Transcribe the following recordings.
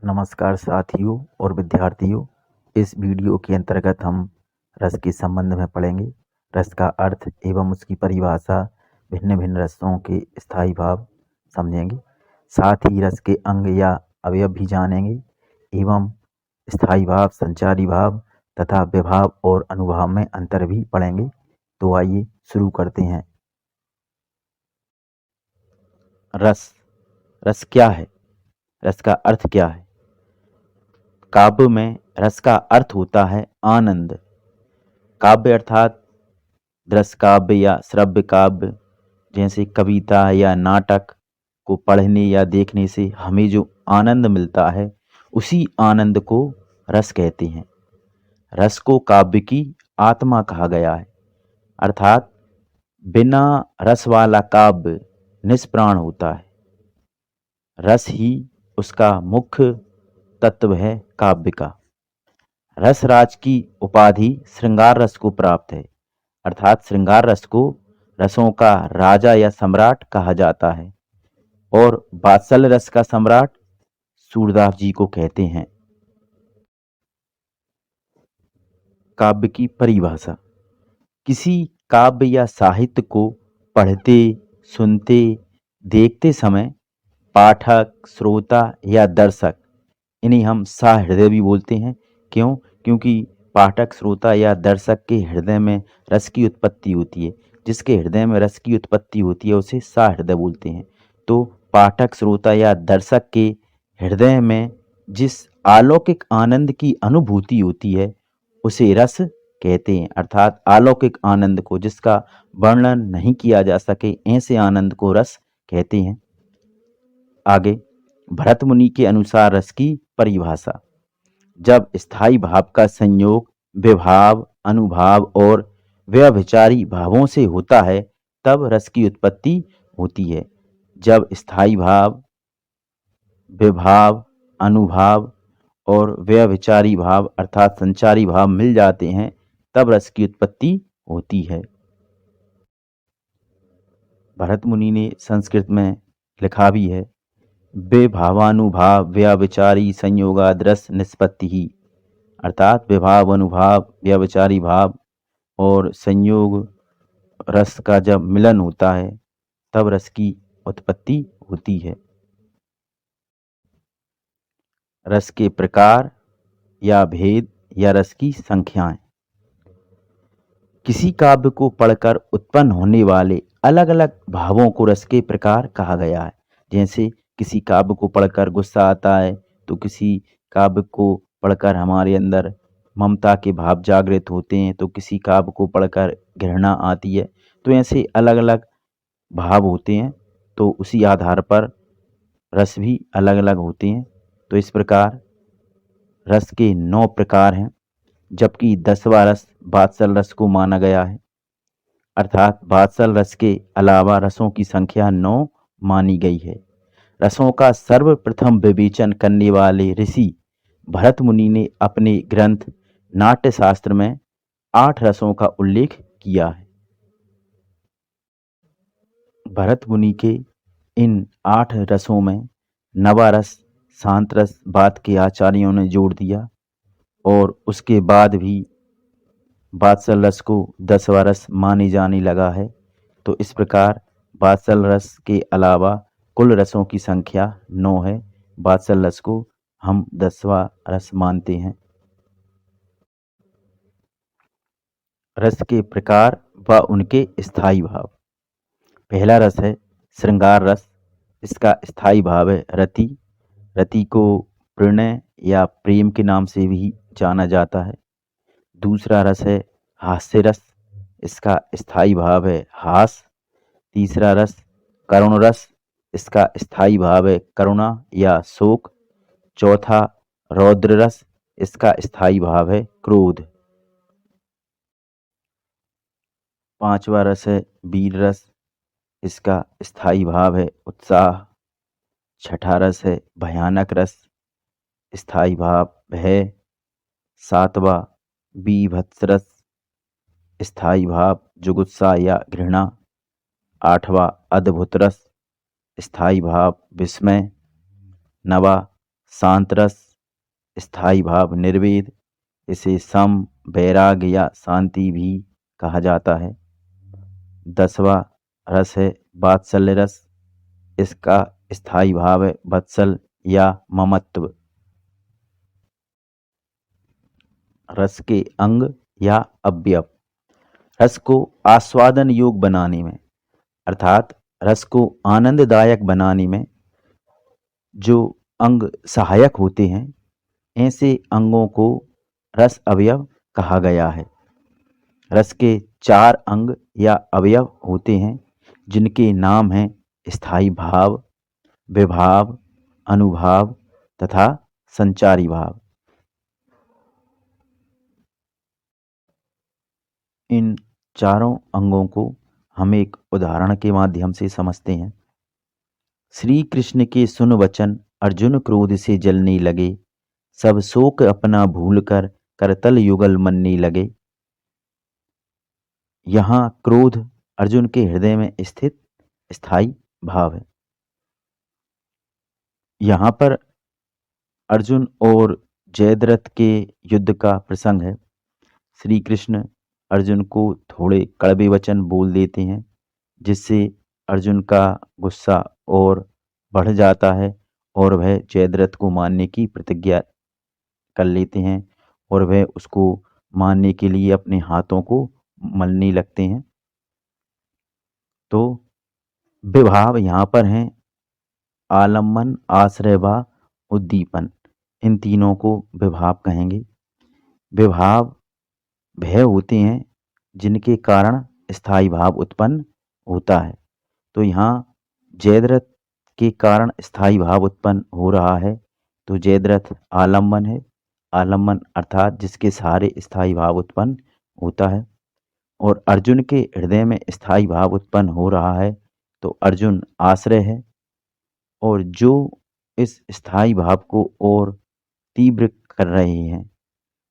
नमस्कार साथियों और विद्यार्थियों। इस वीडियो के अंतर्गत हम रस के संबंध में पढ़ेंगे। रस का अर्थ एवं उसकी परिभाषा, भिन्न भिन्न रसों के स्थायी भाव समझेंगे। साथ ही रस के अंग या अवयव भी जानेंगे एवं स्थायी भाव, संचारी भाव तथा विभाव और अनुभाव में अंतर भी पढ़ेंगे। तो आइए शुरू करते हैं। रस रस क्या है? रस का अर्थ क्या है? काव्य में रस का अर्थ होता है आनंद। काव्य अर्थात दृश्य काव्य या श्रव्य काव्य, जैसे कविता या नाटक को पढ़ने या देखने से हमें जो आनंद मिलता है, उसी आनंद को रस कहते हैं। रस को काव्य की आत्मा कहा गया है, अर्थात बिना रस वाला काव्य निष्प्राण होता है। रस ही उसका मुख्य तत्व है काव्य का। रसराज की उपाधि श्रृंगार रस को प्राप्त है, अर्थात श्रृंगार रस को रसों का राजा या सम्राट कहा जाता है और वात्सल्य रस का सम्राट सूरदास जी को कहते हैं। काव्य की परिभाषा: किसी काव्य या साहित्य को पढ़ते, सुनते, देखते समय पाठक, श्रोता या दर्शक, इन्हें हम सहृदय भी बोलते हैं। क्यों? क्योंकि पाठक, श्रोता या दर्शक के हृदय में रस की उत्पत्ति होती है। जिसके हृदय में रस की उत्पत्ति होती है उसे सहृदय बोलते हैं। तो पाठक, श्रोता या दर्शक के हृदय में जिस अलौकिक आनंद की अनुभूति होती है उसे रस कहते हैं, अर्थात अलौकिक आनंद को, जिसका वर्णन नहीं किया जा सके, ऐसे आनंद को रस कहते हैं। आगे भरत मुनि के अनुसार रस की परिभाषा: जब स्थायी भाव का संयोग विभाव, अनुभाव और व्यभिचारी भावों से होता है तब रस की उत्पत्ति होती है। जब स्थायी भाव, विभाव, अनुभाव और व्यभिचारी भाव अर्थात संचारी भाव मिल जाते हैं तब रस की उत्पत्ति होती है। भरत मुनि ने संस्कृत में लिखा भी है, विभावानुभाव व्यभिचारी संयोगाद रस निष्पत्ति ही, अर्थात विभाव, अनुभाव, व्यभिचारी भाव और संयोग रस का जब मिलन होता है तब रस की उत्पत्ति होती है। रस के प्रकार या भेद या रस की संख्याएं: किसी काव्य को पढ़कर उत्पन्न होने वाले अलग अलग भावों को रस के प्रकार कहा गया है। जैसे किसी काव्य को पढ़कर गुस्सा आता है तो किसी काव्य को पढ़कर हमारे अंदर ममता के भाव जागृत होते हैं, तो किसी काव्य को पढ़कर घृणा आती है। तो ऐसे अलग अलग भाव होते हैं, तो उसी आधार पर रस भी अलग अलग होते हैं। तो इस प्रकार रस के 9 प्रकार हैं, जबकि 10वां रस वात्सल रस को माना गया है, अर्थात वात्सल रस के अलावा रसों की संख्या 9 मानी गई है। रसों का सर्वप्रथम विवेचन करने वाले ऋषि भरत मुनि ने अपने ग्रंथ नाट्यशास्त्र में 8 रसों का उल्लेख किया है। भरत मुनि के इन 8 रसों में नवा रस, शांत रस बाद के आचार्यों ने जोड़ दिया और उसके बाद भी वात्सल रस को 10वां रस माने जाने लगा है। तो इस प्रकार वात्सल रस के अलावा कुल रसों की संख्या 9 है। वात्सल रस को हम 10वां रस मानते हैं। रस के प्रकार व उनके स्थायी भाव: पहला रस है श्रृंगार रस। इसका स्थायी भाव है रति। रति को प्रणय या प्रेम के नाम से भी जाना जाता है। दूसरा रस है हास्य रस। इसका स्थायी भाव है हास। तीसरा रस करुण रस। इसका स्थायी भाव है करुणा या शोक। चौथा रौद्र रस। इसका स्थायी भाव है क्रोध। पांचवा रस है वीर रस। इसका स्थायी भाव है उत्साह। छठा रस है भयानक रस। स्थायी भाव भय। सातवां बीभत्स रस। स्थायी भाव जुगुप्सा या घृणा। आठवां अद्भुत रस। स्थायी भाव विस्मय। नवा शांत रस, स्थायी भाव निर्वेद, इसे सम, वैराग्य या शांति भी कहा जाता है। 10वां रस है वात्सल्य रस, इसका स्थायी भाव है वत्सल या ममत्व। रस के अंग या अवयव, रस को आस्वादन योग बनाने में अर्थात रस को आनंददायक बनाने में जो अंग सहायक होते हैं, ऐसे अंगों को रस अवयव कहा गया है। रस के 4 अंग या अवयव होते हैं, जिनके नाम हैं स्थायी भाव, विभाव, अनुभाव तथा संचारी भाव। इन चारों अंगों को हम एक उदाहरण के माध्यम से समझते हैं। श्री कृष्ण के सुन वचन अर्जुन क्रोध से जलने लगे, सब शोक अपना भूलकर करतल युगल मनने लगे। यहाँ क्रोध अर्जुन के हृदय में स्थित स्थायी भाव है। यहाँ पर अर्जुन और जयद्रथ के युद्ध का प्रसंग है। श्री कृष्ण अर्जुन को थोड़े कड़वे वचन बोल देते हैं, जिससे अर्जुन का गुस्सा और बढ़ जाता है और वह जयद्रथ को मारने की प्रतिज्ञा कर लेते हैं और वह उसको मारने के लिए अपने हाथों को मलने लगते हैं। तो विभाव यहाँ पर हैं आलम्बन, आश्रय व उद्दीपन। इन तीनों को विभाव कहेंगे। विभाव भय होते हैं जिनके कारण स्थायी भाव उत्पन्न होता है। तो यहाँ जयद्रथ के कारण स्थायी भाव उत्पन्न हो रहा है, तो जयद्रथ आलम्बन है। आलम्बन अर्थात जिसके सहारे स्थायी भाव उत्पन्न होता है। और अर्जुन के हृदय में स्थायी भाव उत्पन्न हो रहा है, तो अर्जुन आश्रय है। और जो इस स्थायी भाव को और तीव्र कर रहे हैं,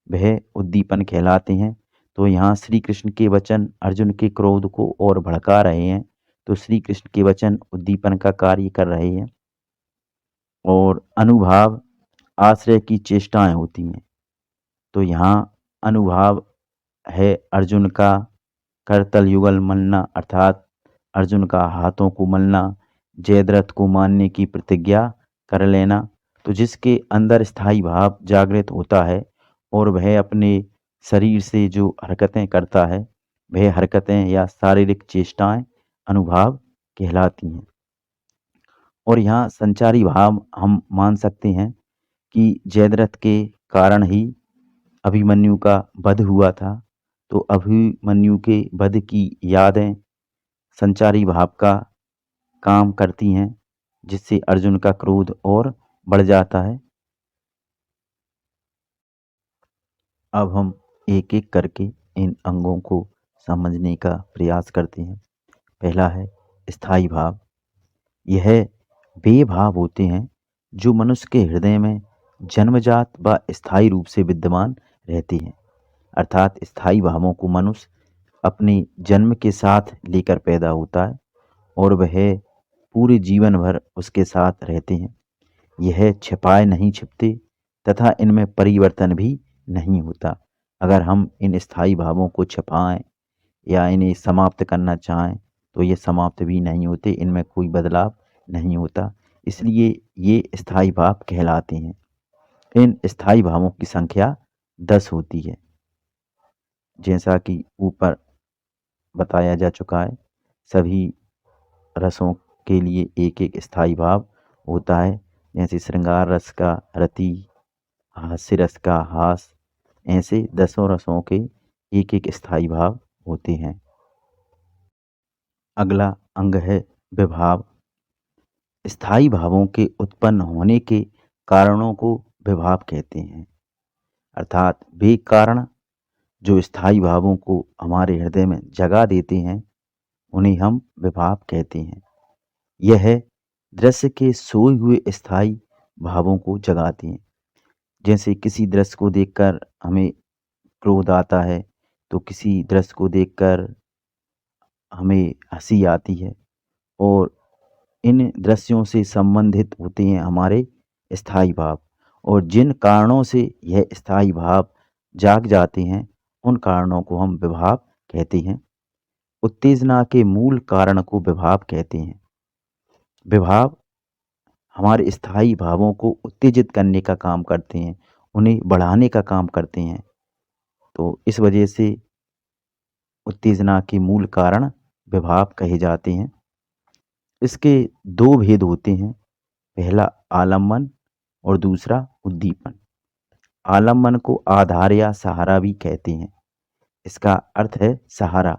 वह उद्दीपन कहलाते हैं। तो यहाँ श्री कृष्ण के वचन अर्जुन के क्रोध को और भड़का रहे हैं, तो श्री कृष्ण के वचन उद्दीपन का कार्य कर रहे हैं। और अनुभाव आश्रय की चेष्टाएं होती हैं। तो यहाँ अनुभाव है अर्जुन का करतल युगल मलना, अर्थात अर्जुन का हाथों को मलना, जयद्रथ को मारने की प्रतिज्ञा कर लेना। तो जिसके अंदर स्थायी भाव जागृत होता है और वह अपने शरीर से जो हरकतें करता है, वह हरकतें या शारीरिक चेष्टाएं अनुभाव कहलाती हैं। और यहाँ संचारी भाव हम मान सकते हैं कि जयद्रथ के कारण ही अभिमन्यु का वध हुआ था। तो अभिमन्यु के वध की यादें संचारी भाव का काम करती हैं, जिससे अर्जुन का क्रोध और बढ़ जाता है। अब हम एक एक करके इन अंगों को समझने का प्रयास करते हैं। पहला है स्थायी भाव। यह वे भाव होते हैं जो मनुष्य के हृदय में जन्मजात व स्थायी रूप से विद्यमान रहते हैं। अर्थात स्थायी भावों को मनुष्य अपने जन्म के साथ लेकर पैदा होता है और वह पूरे जीवन भर उसके साथ रहते हैं। यह छिपाए नहीं छिपते तथा इनमें परिवर्तन भी नहीं होता। अगर हम इन स्थायी भावों को छिपाएं या इन्हें समाप्त करना चाहें, तो ये समाप्त भी नहीं होते, इनमें कोई बदलाव नहीं होता। इसलिए ये स्थायी भाव कहलाते हैं। इन स्थायी भावों की संख्या 10 होती है, जैसा कि ऊपर बताया जा चुका है। सभी रसों के लिए एक एक स्थायी भाव होता है, जैसे श्रृंगार रस का रति, हास्य रस का हास। ऐसे 10 रसों के एक एक स्थायी भाव होते हैं। अगला अंग है विभाव। स्थायी भावों के उत्पन्न होने के कारणों को विभाव कहते हैं। अर्थात वे कारण जो स्थायी भावों को हमारे हृदय में जगा देते हैं, उन्हें हम विभाव कहते हैं। यह दृश्य के सोए हुए स्थायी भावों को जगाते हैं। जैसे किसी दृश्य को देखकर हमें क्रोध आता है, तो किसी दृश्य को देखकर हमें हंसी आती है, और इन दृश्यों से संबंधित होते हैं हमारे स्थायी भाव। और जिन कारणों से यह स्थायी भाव जाग जाते हैं, उन कारणों को हम विभाव कहते हैं। उत्तेजना के मूल कारण को विभाव कहते हैं। विभाव हमारे स्थायी भावों को उत्तेजित करने का काम करते हैं, उन्हें बढ़ाने का काम करते हैं। तो इस वजह से उत्तेजना के मूल कारण विभाव कहे जाते हैं। इसके दो भेद होते हैं, पहला आलम्बन और दूसरा उद्दीपन। आलम्बन को आधार या सहारा भी कहते हैं। इसका अर्थ है सहारा,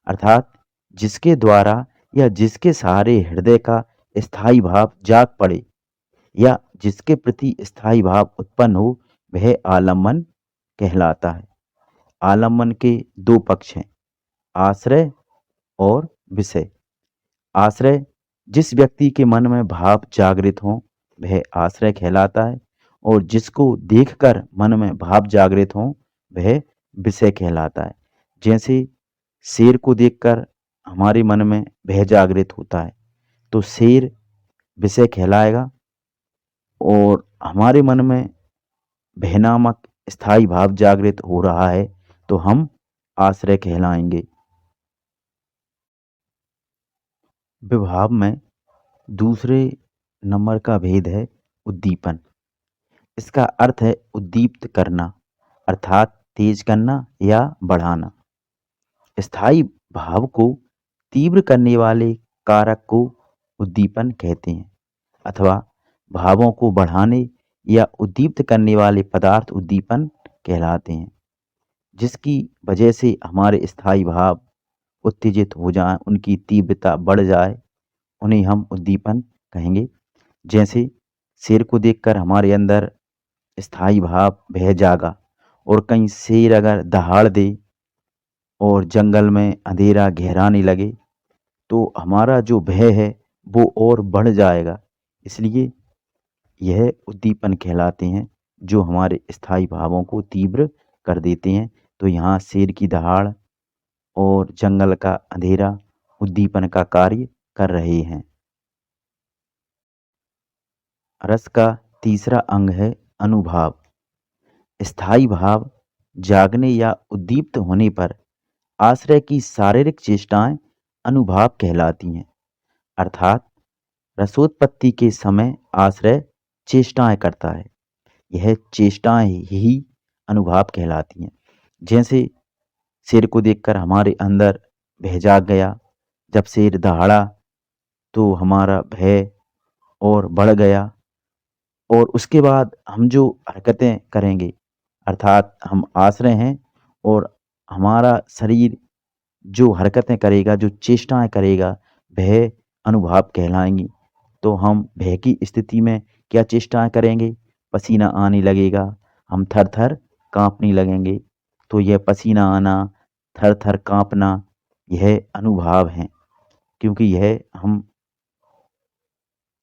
अर्थात जिसके द्वारा या जिसके सहारे हृदय का स्थायी भाव जाग पड़े या जिसके प्रति स्थायी भाव उत्पन्न हो, वह आलम्बन कहलाता है। आलम्बन के दो पक्ष हैं, आश्रय और विषय। आश्रय जिस व्यक्ति के मन में भाव जागृत हों, वह आश्रय कहलाता है, और जिसको देखकर मन में भाव जागृत हों, वह विषय कहलाता है। जैसे शेर को देखकर हमारे मन में भय जागृत होता है, तो शेर विषय कहलाएगा, और हमारे मन में भय नामक स्थायी भाव जागृत हो रहा है, तो हम आश्रय कहलाएंगे। विभाव में दूसरे नंबर का भेद है उद्दीपन। इसका अर्थ है उद्दीप्त करना, अर्थात तेज करना या बढ़ाना। स्थायी भाव को तीव्र करने वाले कारक को उद्दीपन कहते हैं, अथवा भावों को बढ़ाने या उद्दीप्त करने वाले पदार्थ उद्दीपन कहलाते हैं। जिसकी वजह से हमारे स्थायी भाव उत्तेजित हो जाएं, उनकी तीव्रता बढ़ जाए, उन्हें हम उद्दीपन कहेंगे। जैसे शेर को देखकर हमारे अंदर स्थायी भाव भय जागा, और कहीं शेर अगर दहाड़ दे और जंगल में अंधेरा गहराने लगे, तो हमारा जो भय है वो और बढ़ जाएगा। इसलिए यह उद्दीपन कहलाते हैं, जो हमारे स्थायी भावों को तीव्र कर देते हैं। तो यहाँ शेर की दहाड़ और जंगल का अंधेरा उद्दीपन का कार्य कर रहे हैं। रस का तीसरा अंग है अनुभाव। स्थायी भाव जागने या उद्दीप्त होने पर आश्रय की शारीरिक चेष्टाएं अनुभाव कहलाती हैं, अर्थात रसोत्पत्ति के समय आश्रय चेष्टाएं करता है, यह चेष्टाएं ही अनुभाव कहलाती हैं। जैसे शेर को देखकर हमारे अंदर भय जाग गया, जब शेर दहाड़ा तो हमारा भय और बढ़ गया, और उसके बाद हम जो हरकतें करेंगे, अर्थात हम आश्रय हैं, और हमारा शरीर जो हरकतें करेगा, जो चेष्टाएं करेगा, वह अनुभाव कहलाएंगी। तो हम भय की स्थिति में क्या चेष्टाएं करेंगे, पसीना आने लगेगा, हम थर थर कांपने लगेंगे। तो यह पसीना आना, थर थर कांपना, यह अनुभाव हैं, क्योंकि यह हम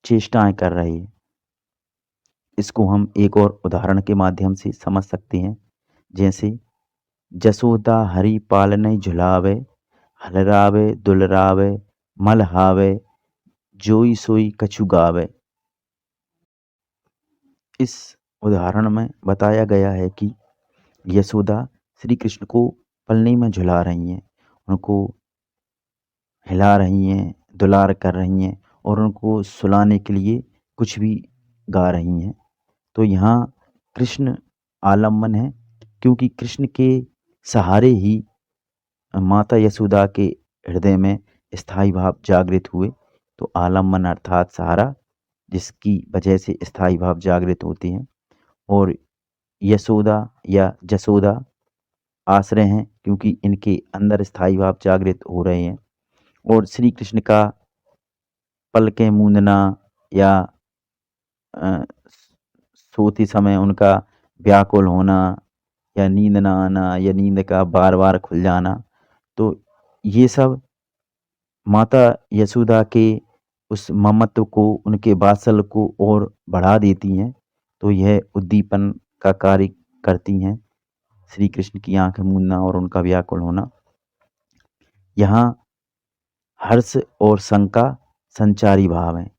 चेष्टाएं कर रहे हैं। इसको हम एक और उदाहरण के माध्यम से समझ सकते हैं। जैसे जसोदा हरि पालने झुलावे, हलरावे दुलरावे मलहावे, जोई सोई कछु गावे। इस उदाहरण में बताया गया है कि यशोदा श्री कृष्ण को पलनी में झुला रही हैं, उनको हिला रही हैं, दुलार कर रही हैं, और उनको सुलाने के लिए कुछ भी गा रही हैं। तो यहाँ कृष्ण आलम्बन है, क्योंकि कृष्ण के सहारे ही माता यशोदा के हृदय में स्थायी भाव जागृत हुए। तो आलम्बन अर्थात सहारा, जिसकी वजह से स्थायी भाव जागृत होते हैं। और यशोदा या जसोदा आश्रय हैं, क्योंकि इनके अंदर स्थायी भाव जागृत हो रहे हैं। और श्री कृष्ण का पलकें मूंदना या अ, सोते समय उनका व्याकुल होना, या नींद ना आना, या नींद का बार बार खुल जाना, तो ये सब माता यशोदा के उस ममत्व को, उनके वात्सल्य को और बढ़ा देती हैं। तो यह उद्दीपन का कार्य करती हैं, श्री कृष्ण की आंखें मूंदना और उनका व्याकुल होना। यहाँ हर्ष और शंका संचारी भाव हैं।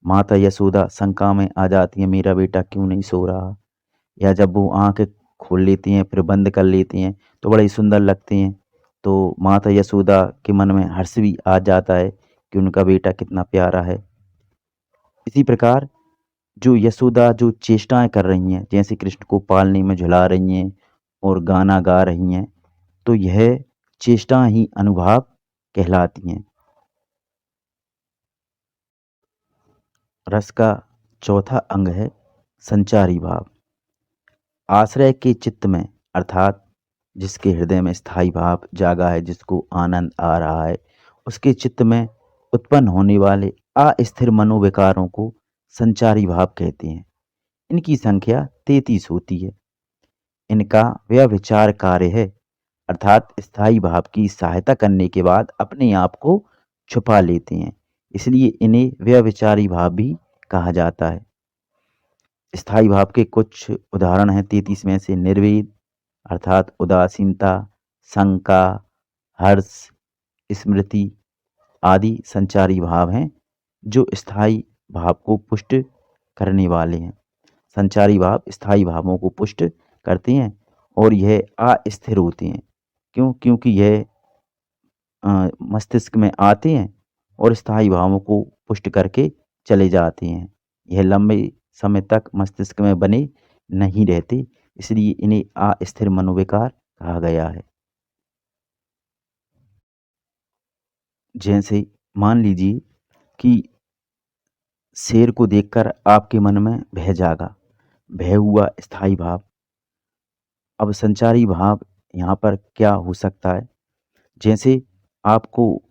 माता यशोदा शंका में आ जाती है, मेरा बेटा क्यों नहीं सो रहा। या जब वो आंखें खोल लेती हैं फिर बंद कर लेती हैं तो बड़े ही सुंदर लगते हैं। तो माता यशोदा के मन में हर्ष भी आ जाता है कि उनका बेटा कितना प्यारा है। इसी प्रकार जो यशोदा जो चेष्टाएं कर रही हैं, जैसे कृष्ण को पालने में झुला रही हैं और गाना गा रही हैं, तो यह चेष्टाएं ही अनुभाव कहलाती हैं। रस का चौथा अंग है संचारी भाव। आश्रय के चित्त में अर्थात जिसके हृदय में स्थायी भाव जागा है, जिसको आनंद आ रहा है, उसके चित्त में उत्पन्न होने वाले अस्थिर मनोविकारों को संचारी भाव कहते हैं। इनकी संख्या 33 होती है। इनका वह विचार कार्य है, अर्थात स्थायी भाव की सहायता करने के बाद अपने आप को छुपा लेते हैं, इसलिए इन्हें व्यभिचारी भाव भी कहा जाता है। स्थायी भाव के कुछ उदाहरण हैं 33 में से निर्वेद अर्थात उदासीनता, शंका, हर्ष, स्मृति आदि संचारी भाव हैं जो स्थायी भाव को पुष्ट करने वाले हैं। संचारी भाव स्थायी भावों को पुष्ट करते हैं और यह अस्थिर होते हैं। क्यों? क्योंकि यह मस्तिष्क में आते हैं और स्थायी भावों को पुष्ट करके चले जाते हैं। यह लंबे समय तक मस्तिष्क में बने नहीं रहते, इसलिए इन्हें अस्थिर मनोविकार कहा गया है। जैसे मान लीजिए कि शेर को देखकर आपके मन में भय जागा, भय हुआ स्थायी भाव। अब संचारी भाव यहाँ पर क्या हो सकता है? जैसे आपको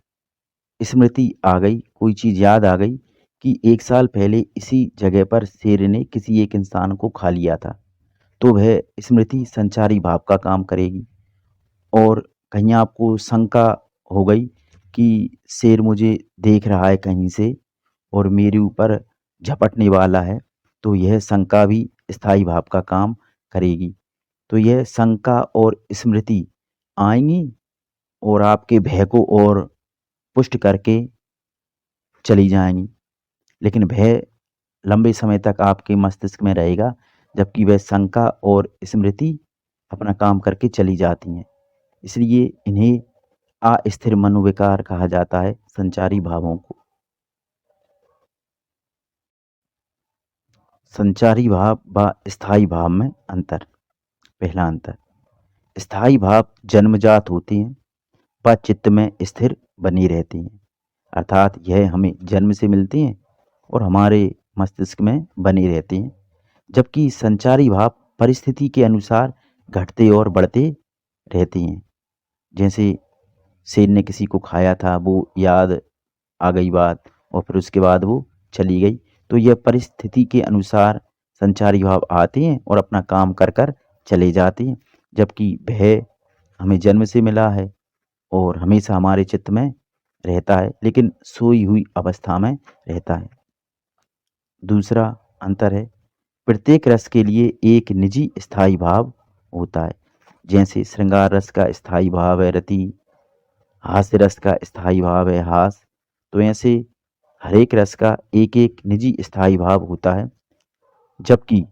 स्मृति आ गई, कोई चीज़ याद आ गई कि 1 साल पहले इसी जगह पर शेर ने किसी एक इंसान को खा लिया था, तो वह स्मृति संचारी भाव का काम करेगी। और कहीं आपको शंका हो गई कि शेर मुझे देख रहा है कहीं से और मेरे ऊपर झपटने वाला है, तो यह शंका भी स्थायी भाव का काम करेगी। तो यह शंका और स्मृति आएँगी और आपके भय को और पुष्ट करके चली जाएँगी। लेकिन भय लंबे समय तक आपके मस्तिष्क में रहेगा, जबकि वह शंका और स्मृति अपना काम करके चली जाती हैं। इसलिए इन्हें अस्थिर मनोविकार कहा जाता है, संचारी भावों को। संचारी भाव व स्थायी भाव में अंतर। पहला अंतर, स्थायी भाव जन्मजात होते हैं व चित्त में स्थिर बनी रहती हैं, अर्थात यह हमें जन्म से मिलती हैं और हमारे मस्तिष्क में बनी रहती हैं। जबकि संचारी भाव परिस्थिति के अनुसार घटते और बढ़ते रहते हैं। जैसे शेर ने किसी को खाया था, वो याद आ गई बात और फिर उसके बाद वो चली गई। तो यह परिस्थिति के अनुसार संचारी भाव आते हैं और अपना काम कर कर चले जाते हैं। जबकि भय हमें जन्म से मिला है और हमेशा हमारे चित्त में रहता है, लेकिन सोई हुई अवस्था में रहता है। दूसरा अंतर है, प्रत्येक रस के लिए एक निजी स्थायी भाव होता है। जैसे श्रृंगार रस का स्थायी भाव है रति, हास्य रस का स्थायी भाव है हास। तो ऐसे हर एक रस का एक एक निजी स्थायी भाव होता है, जबकि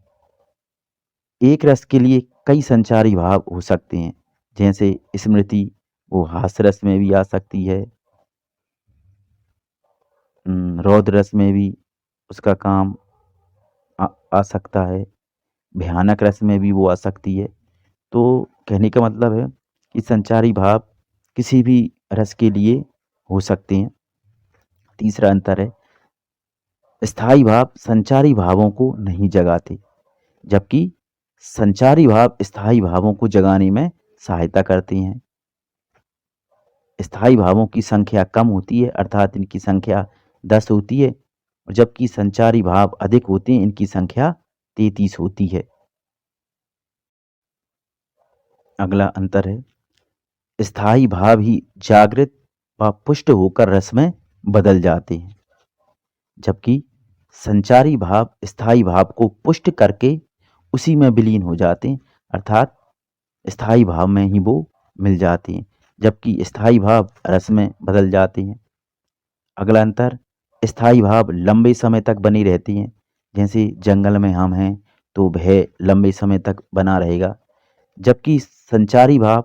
एक रस के लिए कई संचारी भाव हो सकते हैं। जैसे स्मृति, वो हास्य रस में भी आ सकती है, रौद्र रस में भी उसका काम आ सकता है, भयानक रस में भी वो आ सकती है। तो कहने का मतलब है कि संचारी भाव किसी भी रस के लिए हो सकते हैं। तीसरा अंतर है, स्थायी भाव संचारी भावों को नहीं जगाते, जबकि संचारी भाव स्थायी भावों को जगाने में सहायता करते हैं। स्थायी भावों की संख्या कम होती है, अर्थात इनकी संख्या 10 होती है, और जबकि संचारी भाव अधिक होते हैं, इनकी संख्या 33 होती है। अगला अंतर है, स्थायी भाव ही जागृत व पुष्ट होकर रस में बदल जाते हैं, जबकि संचारी भाव स्थायी भाव को पुष्ट करके उसी में विलीन हो जाते हैं, अर्थात स्थायी भाव में ही वो मिल जाते हैं, जबकि स्थायी भाव रस में बदल जाते हैं। अगला अंतर, स्थायी भाव लंबे समय तक बनी रहती हैं। जैसे जंगल में हम हैं तो वह लंबे समय तक बना रहेगा, जबकि संचारी भाव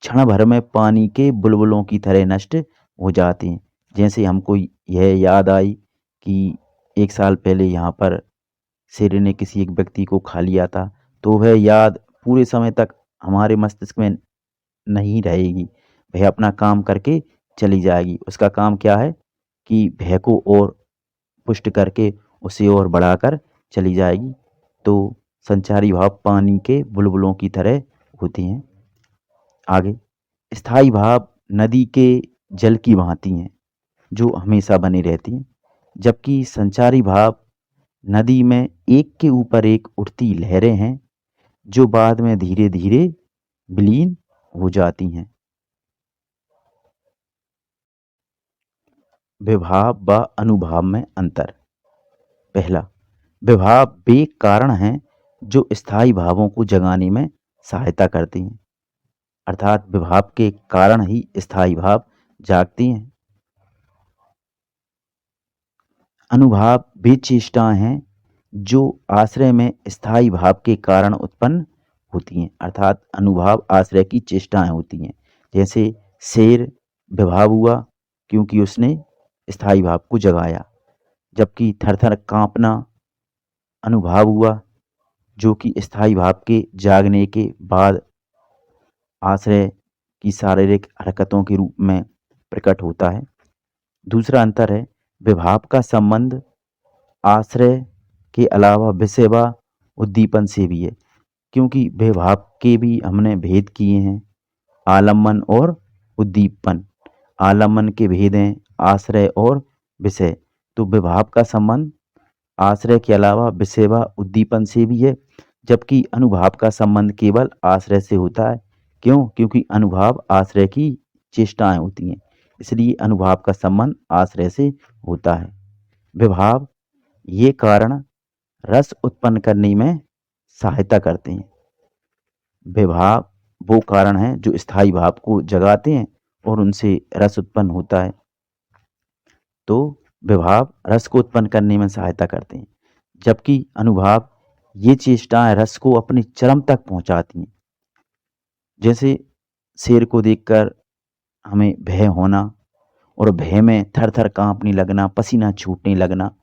क्षण भर में पानी के बुलबुलों की तरह नष्ट हो जाते हैं। जैसे हमको यह याद आई कि 1 साल पहले यहाँ पर शेर ने किसी एक व्यक्ति को खा लिया था, तो वह याद पूरे समय तक हमारे मस्तिष्क में नहीं रहेगी। वह अपना काम करके चली जाएगी। उसका काम क्या है कि भय को और पुष्ट करके उसे और बढ़ाकर चली जाएगी। तो संचारी भाव पानी के बुलबुलों की तरह होती हैं। आगे, स्थायी भाव नदी के जल की भांति हैं, जो हमेशा बनी रहती हैं, जबकि संचारी भाव नदी में एक के ऊपर एक उठती लहरें हैं, जो बाद में धीरे-धीरे विलीन हो जाती हैं। विभाव व अनुभाव में अंतर। पहला, विभाव वे कारण हैं जो स्थायी भावों को जगाने में सहायता करती हैं, अर्थात विभाव के कारण ही स्थायी भाव जागती हैं। अनुभाव वे चेष्टाएं हैं जो आश्रय में स्थायी भाव के कारण उत्पन्न होती हैं, अर्थात अनुभाव आश्रय की चेष्टाएं होती हैं। जैसे शेर विभाव हुआ क्योंकि उसने स्थायी भाव को जगाया, जबकि थरथर कांपना अनुभाव हुआ जो कि स्थायी भाव के जागने के बाद आश्रय की शारीरिक हरकतों के रूप में प्रकट होता है। दूसरा अंतर है विभाव का संबंध आश्रय के अलावा विषय व उद्दीपन से भी है, क्योंकि विभाव के भी हमने भेद किए हैं, आलम्बन और उद्दीपन। आलम्बन के भेद हैं आश्रय और विषय। तो विभाव का संबंध आश्रय के अलावा विषय व उद्दीपन से भी है, जबकि अनुभाव का संबंध केवल आश्रय से होता है। क्यों? क्योंकि अनुभाव आश्रय की चेष्टाएं होती हैं, इसलिए अनुभाव का संबंध आश्रय से होता है। विभाव ये कारण रस उत्पन्न करने में सहायता करते हैं। विभाव वो कारण हैं जो स्थायी भाव को जगाते हैं और उनसे रस उत्पन्न होता है। तो विभाव रस को उत्पन्न करने में सहायता करते हैं, जबकि अनुभाव ये चेष्टाएं रस को अपने चरम तक पहुंचाती हैं। जैसे शेर को देखकर हमें भय होना और भय में थर-थर काँपने लगना, पसीना छूटने लगना,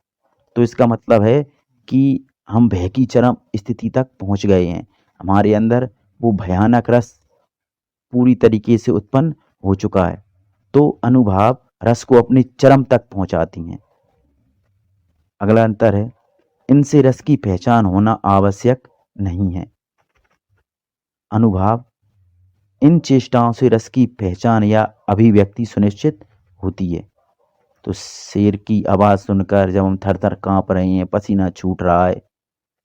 तो इसका मतलब है कि हम भय की चरम स्थिति तक पहुंच गए हैं। हमारे अंदर वो भयानक रस पूरी तरीके से उत्पन्न हो चुका है। तो अनुभाव रस को अपने चरम तक पहुंचाती हैं। अगला अंतर है इनसे रस की पहचान होना आवश्यक नहीं है। अनुभाव इन चेष्टाओं से रस की पहचान या अभिव्यक्ति सुनिश्चित होती है। तो शेर की आवाज़ सुनकर जब हम थर-थर काँप रहे हैं, पसीना छूट रहा है,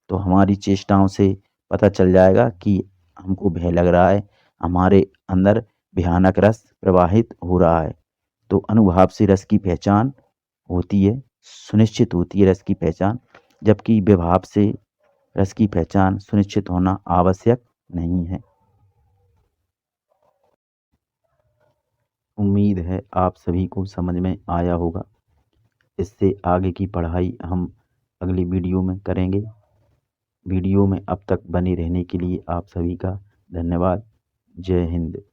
तो हमारी चेष्टाओं से पता चल जाएगा कि हमको भय लग रहा है, हमारे अंदर भयानक रस प्रवाहित हो रहा है। तो अनुभाव से रस की पहचान होती है, सुनिश्चित होती है रस की पहचान, जबकि विभाव से रस की पहचान सुनिश्चित होना आवश्यक नहीं है। उम्मीद है आप सभी को समझ में आया होगा। इससे आगे की पढ़ाई हम अगली वीडियो में करेंगे। वीडियो में अब तक बने रहने के लिए आप सभी का धन्यवाद। जय हिंद।